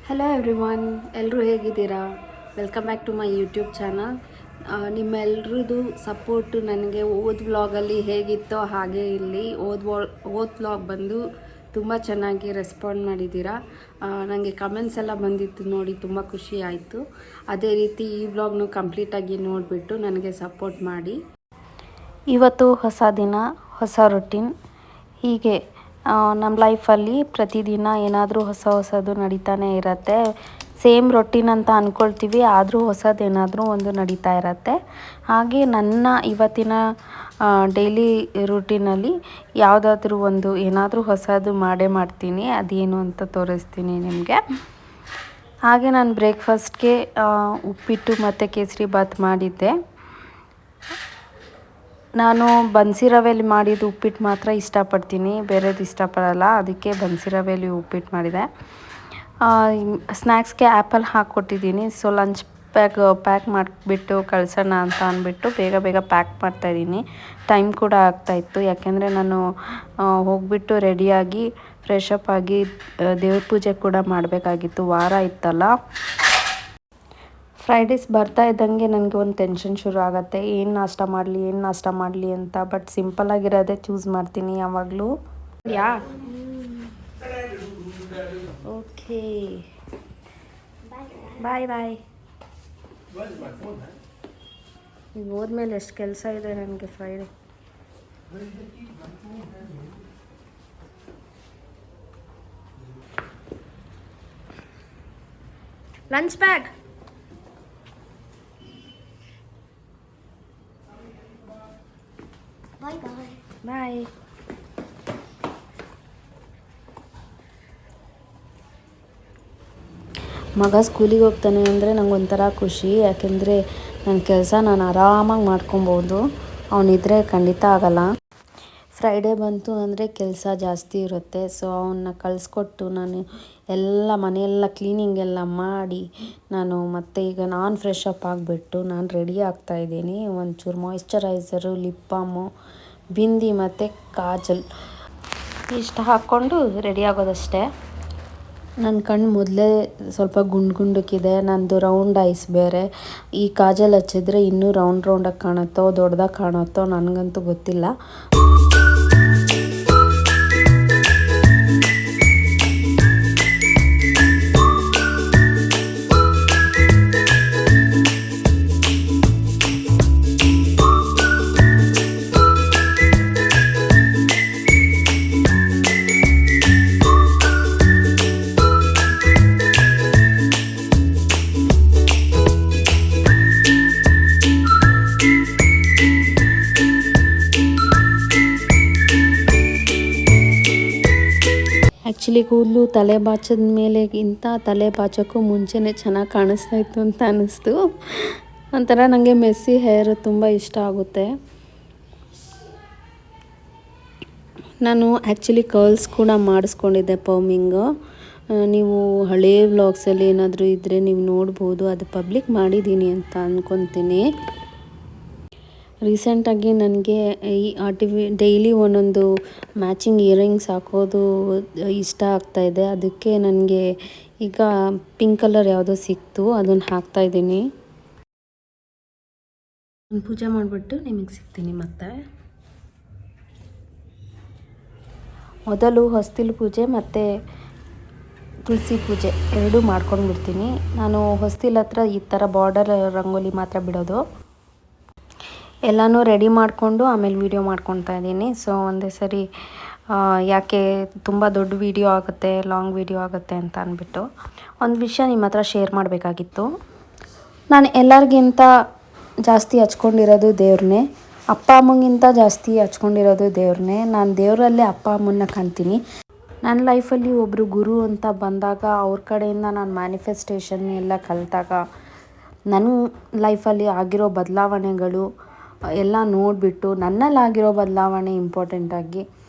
Hello everyone, ಎಲ್ಲರೂ ಹೇಗಿದ್ದೀರಾ? Welcome back to my YouTube channel. ನಿಮ್ಮೆಲ್ರದ್ದು ಸಪೋರ್ಟು ನನಗೆ ವ್ಲಾಗಲ್ಲಿ ಹೇಗಿತ್ತೋ ಹಾಗೆ ಇಲ್ಲಿ ವ್ಲಾಗ್ ಬಂದು ತುಂಬ ಚೆನ್ನಾಗಿ ರೆಸ್ಪಾಂಡ್ ಮಾಡಿದ್ದೀರಾ. ನನಗೆ ಕಮೆಂಟ್ಸ್ ಎಲ್ಲ ಬಂದಿತ್ತು ನೋಡಿ, ತುಂಬ ಖುಷಿ ಆಯಿತು. ಅದೇ ರೀತಿ ಈ ವ್ಲಾಗ್ನು ಕಂಪ್ಲೀಟಾಗಿ ನೋಡಿಬಿಟ್ಟು ನನಗೆ ಸಪೋರ್ಟ್ ಮಾಡಿ. ಇವತ್ತು ಹೊಸ ದಿನ, ಹೊಸ ರೊಟೀನ್. ಹೀಗೆ ನಮ್ಮ ಲೈಫಲ್ಲಿ ಪ್ರತಿದಿನ ಏನಾದರೂ ಹೊಸದು ನಡೀತಾನೆ ಇರುತ್ತೆ. ಸೇಮ್ ರೊಟೀನ್ ಅಂತ ಅಂದ್ಕೊಳ್ತೀವಿ, ಆದರೂ ಹೊಸದೇನಾದರೂ ಒಂದು ನಡೀತಾ ಇರುತ್ತೆ. ಹಾಗೆ ನನ್ನ ಇವತ್ತಿನ ಡೈಲಿ ರೂಟೀನಲ್ಲಿ ಯಾವುದಾದ್ರೂ ಒಂದು ಏನಾದರೂ ಹೊಸದು ಮಾಡ್ತೀನಿ. ಅದೇನು ಅಂತ ತೋರಿಸ್ತೀನಿ ನಿಮಗೆ. ಹಾಗೆ ನಾನು ಬ್ರೇಕ್ಫಾಸ್ಟ್ಗೆ ಉಪ್ಪಿಟ್ಟು ಮತ್ತು ಕೇಸರಿ ಬಾತ್ ಮಾಡಿದ್ದೆ. ನಾನು ಬನ್ಸಿ ರವೆಯಲ್ಲಿ ಮಾಡಿದ್ದು ಉಪ್ಪಿಟ್ಟು ಮಾತ್ರ ಇಷ್ಟಪಡ್ತೀನಿ, ಬೇರೆದು ಇಷ್ಟಪಡಲ್ಲ. ಅದಕ್ಕೆ ಬನ್ಸಿ ರವೆಯಲ್ಲಿ ಉಪ್ಪಿಟ್ಟು ಮಾಡಿದೆ. ಸ್ನ್ಯಾಕ್ಸ್ಗೆ ಆ್ಯಪಲ್ ಹಾಕ್ಕೊಟ್ಟಿದ್ದೀನಿ. ಸೊ ಲಂಚ್ ಪ್ಯಾಕ್ ಮಾಡಿಬಿಟ್ಟು ಕಳ್ಸೋಣ ಅಂತ ಅಂದ್ಬಿಟ್ಟು ಬೇಗ ಪ್ಯಾಕ್ ಮಾಡ್ತಾಯಿದ್ದೀನಿ. ಟೈಮ್ ಕೂಡ ಆಗ್ತಾಯಿತ್ತು, ಯಾಕೆಂದರೆ ನಾನು ಹೋಗಿಬಿಟ್ಟು ರೆಡಿಯಾಗಿ ಫ್ರೆಶ್ ಅಪ್ ಆಗಿ ದೇವ್ರ ಪೂಜೆ ಕೂಡ ಮಾಡಬೇಕಾಗಿತ್ತು. ವಾರ ಇತ್ತಲ್ಲ. ಫ್ರೈಡೇಸ್ ಬರ್ತಾ ಇದ್ದಂಗೆ ನನಗೆ ಒಂದು ಟೆನ್ಷನ್ ಶುರು ಆಗುತ್ತೆ, ಏನು ನಾಷ್ಟ ಮಾಡಲಿ ಅಂತ. ಬಟ್ ಸಿಂಪಲ್ಲಾಗಿರೋದೇ ಚೂಸ್ ಮಾಡ್ತೀನಿ ಯಾವಾಗಲೂ. ಓಕೆ, ಬಾಯ್. ಈಗ ಹೋದ್ಮೇಲೆ ಎಷ್ಟು ಕೆಲಸ ಇದೆ ನನಗೆ ಫ್ರೈಡೇ. Lunch bag. ಬಾಯ್. ಮಗ ಸ್ಕೂಲಿಗೆ ಹೋಗ್ತಾನೆ ಅಂದರೆ ನಂಗೊಂಥರ ಖುಷಿ, ಯಾಕೆಂದರೆ ನನ್ನ ಕೆಲಸ ನಾನು ಆರಾಮಾಗಿ ಮಾಡ್ಕೊಬೋದು. ಅವನಿದ್ರೆ ಖಂಡಿತ ಆಗಲ್ಲ. ಫ್ರೈಡೇ ಬಂತು ಅಂದರೆ ಕೆಲಸ ಜಾಸ್ತಿ ಇರುತ್ತೆ. ಸೊ ಅವನ್ನ ಕಳಿಸ್ಕೊಟ್ಟು ನಾನು ಮನೆಯೆಲ್ಲ ಕ್ಲೀನಿಂಗ್ ಎಲ್ಲ ಮಾಡಿ ಮತ್ತೆ ಈಗ ನಾನು ಫ್ರೆಶ್ ಅಪ್ ಆಗಿಬಿಟ್ಟು ನಾನು ರೆಡಿ ಆಗ್ತಾಯಿದ್ದೀನಿ. ಒಂಚೂರು ಮಾಯಿಶ್ಚರೈಸರು, ಲಿಪ್ ಬಾಮು, ಬಿಂದಿ ಮತ್ತು ಕಾಜಲ್ ಇಷ್ಟು ಹಾಕ್ಕೊಂಡು ರೆಡಿ ಆಗೋದಷ್ಟೇ. ನನ್ನ ಕಣ್ಣು ಮೊದಲೇ ಸ್ವಲ್ಪ ಗುಂಡಕ್ಕಿದೆ. ನಂದು ರೌಂಡ್ ಐಸ್ ಬೇರೆ. ಈ ಕಾಜಲ್ ಹಚ್ಚಿದ್ರೆ ಇನ್ನೂ ರೌಂಡಾಗಿ ಕಾಣುತ್ತೋ ದೊಡ್ಡದಾಗಿ ಕಾಣುತ್ತೋ ನನಗಂತೂ ಗೊತ್ತಿಲ್ಲ. ಆ್ಯಕ್ಚುಲಿ ಕೂದಲು ತಲೆ ಬಾಚದ ಮೇಲೆಗಿಂತ ತಲೆ ಬಾಚೋಕ್ಕೂ ಮುಂಚೆನೇ ಚೆನ್ನಾಗಿ ಕಾಣಿಸ್ತಾ ಇತ್ತು ಅಂತ ಅನ್ನಿಸ್ತು. ಒಂಥರ ನನಗೆ ಮೆಸ್ಸಿ ಹೇರ್ ತುಂಬ ಇಷ್ಟ ಆಗುತ್ತೆ. ನಾನು ಆ್ಯಕ್ಚುಲಿ ಕರ್ಲ್ಸ್ ಕೂಡ ಮಾಡಿಸ್ಕೊಂಡಿದ್ದೆ, ಪರ್ಮಿಂಗು. ನೀವು ಹಳೇ ವ್ಲಾಗ್ಸಲ್ಲಿ ಏನಾದರೂ ಇದ್ದರೆ ನೀವು ನೋಡ್ಬೋದು. ಅದು ಪಬ್ಲಿಕ್ ಮಾಡಿದ್ದೀನಿ ಅಂತ ಅಂದ್ಕೊತೀನಿ. ರೀಸೆಂಟಾಗಿ ನನಗೆ ಈ ಡೈಲಿ ಒಂದೊಂದು ಮ್ಯಾಚಿಂಗ್ ಇಯರಿಂಗ್ಸ್ ಹಾಕೋದು ಇಷ್ಟ ಆಗ್ತಾಯಿದೆ. ಅದಕ್ಕೆ ನನಗೆ ಈಗ ಪಿಂಕ್ ಕಲರ್ ಯಾವುದೋ ಸಿಕ್ತು, ಅದನ್ನು ಹಾಕ್ತಾಯಿದ್ದೀನಿ. ನಾನು ಪೂಜೆ ಮಾಡಿಬಿಟ್ಟು ನಿಮಗೆ ಸಿಗ್ತೀನಿ. ಮತ್ತೆ ಮೊದಲು ಹೊಸ್ತಿಲು ಪೂಜೆ ಮತ್ತು ತುಳಸಿ ಪೂಜೆ ಎರಡೂ ಮಾಡ್ಕೊಂಡ್ಬಿಡ್ತೀನಿ. ನಾನು ಹೊಸ್ತಿಲ ಹತ್ರ ಈ ಥರ ಬಾರ್ಡರ್ ರಂಗೋಲಿ ಮಾತ್ರ ಬಿಡೋದು. ಎಲ್ಲನೂ ರೆಡಿ ಮಾಡಿಕೊಂಡು ಆಮೇಲೆ ವೀಡಿಯೋ ಮಾಡ್ಕೊತಾ ಇದ್ದೀನಿ. ಸೊ ಒಂದೇ ಸರಿ ಯಾಕೆ ತುಂಬ ದೊಡ್ಡ ವೀಡಿಯೋ ಆಗುತ್ತೆ, ಲಾಂಗ್ ವೀಡಿಯೋ ಆಗುತ್ತೆ ಅಂತ ಅಂದ್ಬಿಟ್ಟು ಒಂದು ವಿಷಯ ನಿಮ್ಮ ಹತ್ರ ಶೇರ್ ಮಾಡಬೇಕಾಗಿತ್ತು. ನಾನು ಎಲ್ಲರಿಗಿಂತ ಜಾಸ್ತಿ ಹಚ್ಕೊಂಡಿರೋದು ದೇವ್ರನ್ನೇ. ಅಪ್ಪ ಅಮ್ಮಂಗಿಂತ ಜಾಸ್ತಿ ಹಚ್ಕೊಂಡಿರೋದು ದೇವ್ರನ್ನೇ. ನಾನು ದೇವರಲ್ಲೇ ಅಪ್ಪ ಅಮ್ಮನ್ನ ಕಾಣ್ತೀನಿ. ನನ್ನ ಲೈಫಲ್ಲಿ ಒಬ್ಬರು ಗುರು ಅಂತ ಬಂದಾಗ ಅವ್ರ ಕಡೆಯಿಂದ ನಾನು ಮ್ಯಾನಿಫೆಸ್ಟೇಷನ್ ಎಲ್ಲ ಕಲಿತಾಗ ನನ್ನ ಲೈಫಲ್ಲಿ ಆಗಿರೋ ಬದಲಾವಣೆಗಳು ಎಲ್ಲ ನೋಡಿಬಿಟ್ಟು ನನ್ನಲ್ಲಾಗಿರೋ ಬದಲಾವಣೆ ಇಂಪಾರ್ಟೆಂಟಾಗಿ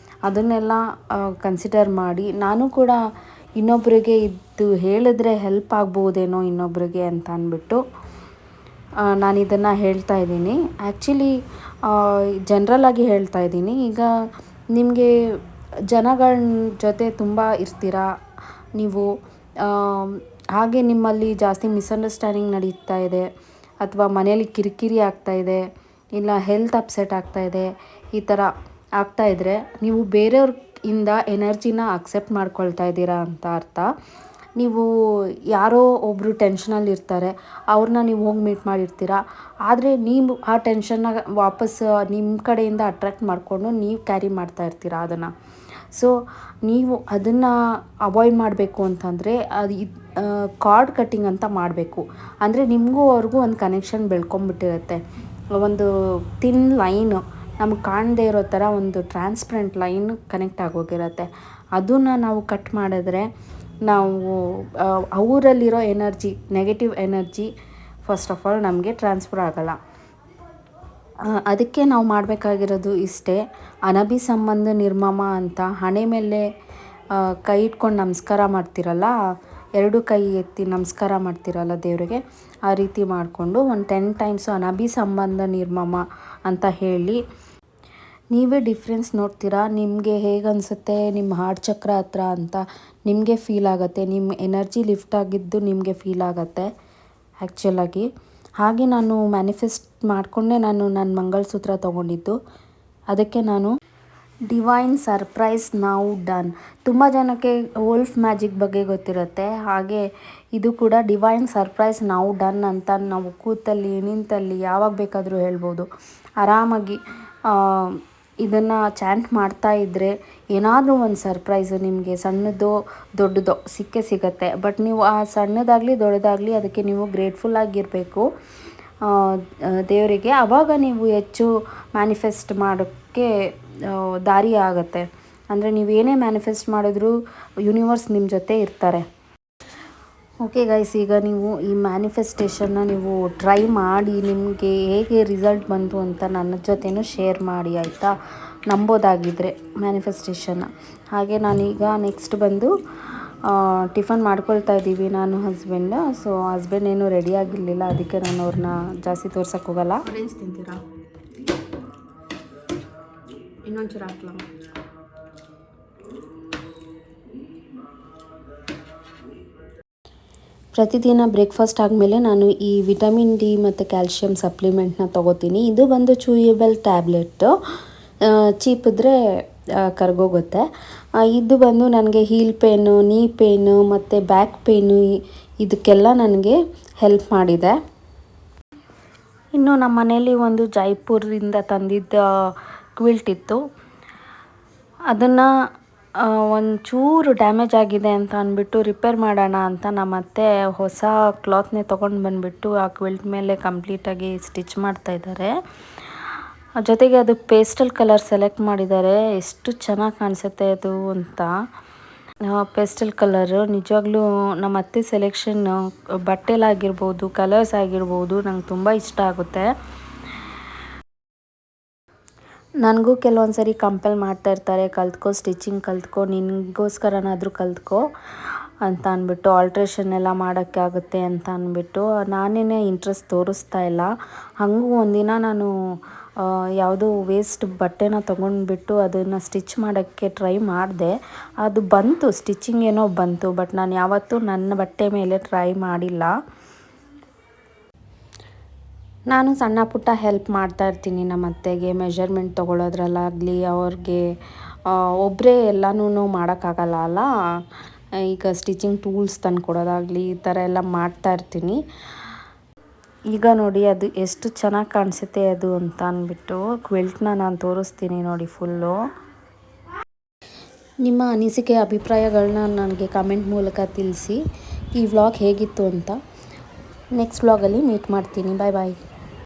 ಅದನ್ನೆಲ್ಲ ಕನ್ಸಿಡರ್ ಮಾಡಿ ನಾನು ಕೂಡ ಇನ್ನೊಬ್ಬರಿಗೆ ಇದು ಹೇಳಿದ್ರೆ ಹೆಲ್ಪ್ ಆಗ್ಬೋದೇನೋ ಇನ್ನೊಬ್ಬರಿಗೆ ಅಂತ ಅಂದ್ಬಿಟ್ಟು ನಾನು ಇದನ್ನು ಹೇಳ್ತಾ ಇದ್ದೀನಿ. ಆ್ಯಕ್ಚುಲಿ ಜನ್ರಲಾಗಿ ಹೇಳ್ತಾ ಇದ್ದೀನಿ. ಈಗ ನಿಮಗೆ ಜನಗಳ ಜೊತೆ ತುಂಬ ಇರ್ತೀರ, ನೀವು ಹಾಗೆ ನಿಮ್ಮಲ್ಲಿ ಜಾಸ್ತಿ ಮಿಸ್ಅಂಡರ್ಸ್ಟ್ಯಾಂಡಿಂಗ್ ನಡೀತಾ ಇದೆ, ಅಥವಾ ಮನೆಯಲ್ಲಿ ಕಿರಿಕಿರಿ ಆಗ್ತಾಯಿದೆ, ಇಲ್ಲ ಹೆಲ್ತ್ ಅಪ್ಸೆಟ್ ಆಗ್ತಾಯಿದೆ, ಈ ಥರ ಆಗ್ತಾಯಿದ್ರೆ ನೀವು ಬೇರೆಯವ್ರಿಂದ ಎನರ್ಜಿನ ಅಕ್ಸೆಪ್ಟ್ ಮಾಡ್ಕೊಳ್ತಾ ಇದ್ದೀರಾ ಅಂತ ಅರ್ಥ. ನೀವು ಯಾರೋ ಒಬ್ಬರು ಟೆನ್ಷನಲ್ಲಿ ಇರ್ತಾರೆ, ಅವ್ರನ್ನ ನೀವು ಹೋಗಿ ಮೀಟ್ ಮಾಡಿರ್ತೀರ, ಆದರೆ ನೀವು ಆ ಟೆನ್ಷನ್ನ ವಾಪಸ್ ನಿಮ್ಮ ಕಡೆಯಿಂದ ಅಟ್ರ್ಯಾಕ್ಟ್ ಮಾಡಿಕೊಂಡು ನೀವು ಕ್ಯಾರಿ ಮಾಡ್ತಾ ಇರ್ತೀರ ಅದನ್ನು. ಸೊ ನೀವು ಅದನ್ನು ಅವಾಯ್ಡ್ ಮಾಡಬೇಕು ಅಂತಂದರೆ ಅದು ಕಾರ್ಡ್ ಕಟ್ಟಿಂಗ್ ಅಂತ ಮಾಡಬೇಕು. ಅಂದರೆ ನಿಮಗೂ ಅವ್ರಿಗೂ ಒಂದು ಕನೆಕ್ಷನ್ ಬೆಳ್ಕೊಂಬಿಟ್ಟಿರುತ್ತೆ, ಒಂದು ಥಿನ್ ಲೈನು ನಮಗೆ ಕಾಣದೇ ಇರೋ ಥರ ಒಂದು ಟ್ರಾನ್ಸ್ಪರೆಂಟ್ ಲೈನ್ ಕನೆಕ್ಟ್ ಆಗೋಗಿರುತ್ತೆ. ಅದನ್ನು ನಾವು ಕಟ್ ಮಾಡಿದ್ರೆ ನಾವು ಅವರಲ್ಲಿರೋ energy, negative energy first of all ನಮಗೆ ಟ್ರಾನ್ಸ್ಫರ್ ಆಗೋಲ್ಲ. ಅದಕ್ಕೆ ನಾವು ಮಾಡಬೇಕಾಗಿರೋದು ಇಷ್ಟೇ. ಅನಭಿ ಸಂಬಂಧ ನಿರ್ಮಮ ಅಂತ ಹಣೆ ಮೇಲೆ ಕೈ ಇಟ್ಕೊಂಡು ನಮಸ್ಕಾರ ಮಾಡ್ತಿರಲ್ಲ, 2 ಕೈ ಎತ್ತಿ ನಮಸ್ಕಾರ ಮಾಡ್ತಿರಲ್ಲ ದೇವರಿಗೆ, ಆ ರೀತಿ ಮಾಡಿಕೊಂಡು ಒಂದು 10 ಟೈಮ್ಸು ಅನಭಿ ಸಂಬಂಧ ನಿರ್ಮಮ ಅಂತ ಹೇಳಿ ನೀವೇ ಡಿಫ್ರೆನ್ಸ್ ನೋಡ್ತೀರಾ. ನಿಮಗೆ ಹೇಗೆ ಅನಿಸುತ್ತೆ ನಿಮ್ಮ ಹಾರ್ಟ್ ಚಕ್ರ ಹತ್ರ ಅಂತ ನಿಮಗೆ ಫೀಲ್ ಆಗುತ್ತೆ, ನಿಮ್ಮ ಎನರ್ಜಿ ಲಿಫ್ಟ್ ಆಗಿದ್ದು ನಿಮಗೆ ಫೀಲ್ ಆಗುತ್ತೆ ಆ್ಯಕ್ಚುಲಾಗಿ. ಹಾಗೆ ನಾನು ಮ್ಯಾನಿಫೆಸ್ಟ್ ಮಾಡಿಕೊಂಡೆ ನಾನು ನನ್ನ ಮಂಗಳಸೂತ್ರ ತೊಗೊಂಡಿದ್ದು. ಅದಕ್ಕೆ ನಾನು ಡಿವೈನ್ ಸರ್ಪ್ರೈಸ್ ನೌ ಡನ್. ತುಂಬ ಜನಕ್ಕೆ ವೋಲ್ಫ್ ಮ್ಯಾಜಿಕ್ ಬಗ್ಗೆ ಗೊತ್ತಿರುತ್ತೆ, ಹಾಗೆ ಇದು ಕೂಡ ಡಿವೈನ್ ಸರ್ಪ್ರೈಸ್ ನೌ ಡನ್ ಅಂತ ನಾವು ಕೂತಲ್ಲಿ ನಿಂತಲ್ಲಿ ಯಾವಾಗ ಬೇಕಾದರೂ ಹೇಳ್ಬೋದು. ಆರಾಮಾಗಿ ಇದನ್ನು ಚಾಂಟ್ ಮಾಡ್ತಾ ಇದ್ದರೆ ಏನಾದರೂ ಒಂದು ಸರ್ಪ್ರೈಸು ನಿಮಗೆ ಸಣ್ಣದೋ ದೊಡ್ಡದೋ ಸಿಕ್ಕೇ ಸಿಗುತ್ತೆ. ಬಟ್ ನೀವು ಆ ಸಣ್ಣದಾಗಲಿ ದೊಡ್ಡದಾಗಲಿ ಅದಕ್ಕೆ ನೀವು ಗ್ರೇಟ್ಫುಲ್ ಆಗಿರಬೇಕು ದೇವರಿಗೆ. ಆವಾಗ ನೀವು ಹೆಚ್ಚು ಮ್ಯಾನಿಫೆಸ್ಟ್ ಮಾಡೋಕ್ಕೆ ದಾರಿ ಆಗುತ್ತೆ. ಅಂದರೆ ನೀವು ಏನೇ ಮ್ಯಾನಿಫೆಸ್ಟ್ ಮಾಡಿದ್ರೂ ಯೂನಿವರ್ಸ್ ನಿಮ್ಮ ಜೊತೆ ಇರ್ತಾರೆ. ಓಕೆ ಗೈಸ್, ಈಗ ನೀವು ಈ ಮ್ಯಾನಿಫೆಸ್ಟೇಷನ್ನ ನೀವು ಟ್ರೈ ಮಾಡಿ ನಿಮಗೆ ಹೇಗೆ ರಿಸಲ್ಟ್ ಬಂತು ಅಂತ ನನ್ನ ಜೊತೆನೂ ಶೇರ್ ಮಾಡಿ ಆಯಿತಾ, ನಂಬೋದಾಗಿದ್ದರೆ ಮ್ಯಾನಿಫೆಸ್ಟೇಷನ್ನ. ಹಾಗೆ ನಾನೀಗ ನೆಕ್ಸ್ಟ್ ಬಂದು ಟಿಫನ್ ಮಾಡ್ಕೊಳ್ತಾ ಇದ್ದೀವಿ ನಾನು ಹಸ್ಬೆಂಡ್. ಸೊ ಹಸ್ಬೆಂಡ್ ಏನೂ ರೆಡಿ ಆಗಿರಲಿಲ್ಲ, ಅದಕ್ಕೆ ನಾನು ಅವ್ರನ್ನ ಜಾಸ್ತಿ ತೋರ್ಸೋಕ್ಕೆ ಹೋಗಲ್ಲ. ಆರೆಂಜ್ ತಿಂತೀರಾ? ಇನ್ನೊಂಚೂರು ಹಾಕ್ಲಾ? ಪ್ರತಿದಿನ ಬ್ರೇಕ್ಫಾಸ್ಟ್ ಆದಮೇಲೆ ನಾನು ಈ ವಿಟಮಿನ್ ಡಿ ಮತ್ತು ಕ್ಯಾಲ್ಶಿಯಂ ಸಪ್ಲಿಮೆಂಟ್ನ ತೊಗೋತೀನಿ. ಇದು ಬಂದು ಚೂಯಬಲ್ ಟ್ಯಾಬ್ಲೆಟ್ಟು, ಚೀಪಿದ್ರೆ ಕರ್ಗೋಗುತ್ತೆ. ಇದು ಬಂದು ನನಗೆ ಹೀಲ್ ಪೇನು, ನೀ ಪೇನು ಮತ್ತು ಬ್ಯಾಕ್ ಪೇನು ಇದಕ್ಕೆಲ್ಲ ನನಗೆ ಹೆಲ್ಪ್ ಮಾಡಿದೆ. ಇನ್ನು ನಮ್ಮ ಮನೇಲಿ ಒಂದು ಜೈಪುರದಿಂದ ತಂದಿದ್ದ ಕ್ವಿಲ್ಟ್ ಇತ್ತು, ಅದನ್ನು ಒಂಚೂರು ಡ್ಯಾಮೇಜ್ ಆಗಿದೆ ಅಂತ ಅಂದ್ಬಿಟ್ಟು ರಿಪೇರ್ ಮಾಡೋಣ ಅಂತ ನಮ್ಮ ಅತ್ತೆ ಹೊಸ ಕ್ಲಾತ್ನೇ ತೊಗೊಂಡು ಬಂದುಬಿಟ್ಟು ಆ ಕ್ವಿಲ್ಟ್ ಮೇಲೆ ಕಂಪ್ಲೀಟಾಗಿ ಸ್ಟಿಚ್ ಮಾಡ್ತಾಯಿದ್ದಾರೆ. ಜೊತೆಗೆ ಅದು ಪೇಸ್ಟಲ್ ಕಲರ್ ಸೆಲೆಕ್ಟ್ ಮಾಡಿದ್ದಾರೆ. ಎಷ್ಟು ಚೆನ್ನಾಗಿ ಕಾಣಿಸುತ್ತೆ ಅದು ಅಂತ. ಪೇಸ್ಟಲ್ ಕಲರು ನಿಜವಾಗ್ಲೂ ನಮ್ಮ ಅತ್ತೆ ಸೆಲೆಕ್ಷನ್ನು ಬಟ್ಟೆಲಾಗಿರ್ಬೋದು, ಕಲರ್ಸ್ ಆಗಿರ್ಬೋದು ನಂಗೆ ತುಂಬ ಇಷ್ಟ ಆಗುತ್ತೆ. ನನಗೂ ಕೆಲವೊಂದು ಸರಿ ಕಂಪೇಲ್ ಮಾಡ್ತಾ ಇರ್ತಾರೆ, ಕಲ್ತ್ಕೋ ಸ್ಟಿಚಿಂಗ್ ಕಲ್ತ್ಕೋ, ನಿನಗೋಸ್ಕರನಾದರೂ ಕಲ್ತ್ಕೋ ಅಂತ ಅಂದ್ಬಿಟ್ಟು, ಆಲ್ಟ್ರೇಷನ್ ಎಲ್ಲ ಮಾಡೋಕ್ಕಾಗುತ್ತೆ ಅಂತ ಅಂದ್ಬಿಟ್ಟು. ನಾನೇ ಇಂಟ್ರೆಸ್ಟ್ ತೋರಿಸ್ತಾ ಇಲ್ಲ. ಹಾಗೂ ಒಂದಿನ ನಾನು ಯಾವುದೋ ವೇಸ್ಟ್ ಬಟ್ಟೆನ ತೊಗೊಂಡ್ಬಿಟ್ಟು ಅದನ್ನು ಸ್ಟಿಚ್ ಮಾಡೋಕ್ಕೆ ಟ್ರೈ ಮಾಡಿದೆ. ಅದು ಬಂತು, ಸ್ಟಿಚಿಂಗ್ ಏನೋ ಬಂತು, ಬಟ್ ನಾನು ಯಾವತ್ತೂ ನನ್ನ ಬಟ್ಟೆ ಮೇಲೆ ಟ್ರೈ ಮಾಡಿಲ್ಲ. ನಾನು ಸಣ್ಣ ಪುಟ್ಟ ಹೆಲ್ಪ್ ಮಾಡ್ತಾ ಇರ್ತೀನಿ ನಮ್ಮ ಅತ್ತೆಗೆ, ಮೆಷರ್ಮೆಂಟ್ ತೊಗೊಳೋದ್ರಲ್ಲಾಗಲಿ, ಅವ್ರಿಗೆ ಒಬ್ಬರೇ ಎಲ್ಲನೂ ಮಾಡೋಕ್ಕಾಗಲ್ಲ ಅಲ್ಲ, ಈಗ ಸ್ಟಿಚಿಂಗ್ ಟೂಲ್ಸ್ ತಂದು ಕೊಡೋದಾಗಲಿ ಈ ಥರ ಎಲ್ಲ ಮಾಡ್ತಾ ಇರ್ತೀನಿ. ಈಗ ನೋಡಿ ಅದು ಎಷ್ಟು ಚೆನ್ನಾಗಿ ಕಾಣಿಸುತ್ತೆ ಅದು ಅಂತ ಅಂದ್ಬಿಟ್ಟು ಕ್ವಿಲ್ಟ್ನ ನಾನು ತೋರಿಸ್ತೀನಿ ನೋಡಿ ಫುಲ್ಲು. ನಿಮ್ಮ ಅನಿಸಿಕೆ ಅಭಿಪ್ರಾಯಗಳನ್ನ ನನಗೆ ಕಮೆಂಟ್ ಮೂಲಕ ತಿಳಿಸಿ. ಈ ವ್ಲಾಗ್ ಹೇಗಿತ್ತು ಅಂತ ನೆಕ್ಸ್ಟ್ ವ್ಲಾಗಲ್ಲಿ ಮೀಟ್ ಮಾಡ್ತೀನಿ. ಬಾಯ್ ಬಾಯ್.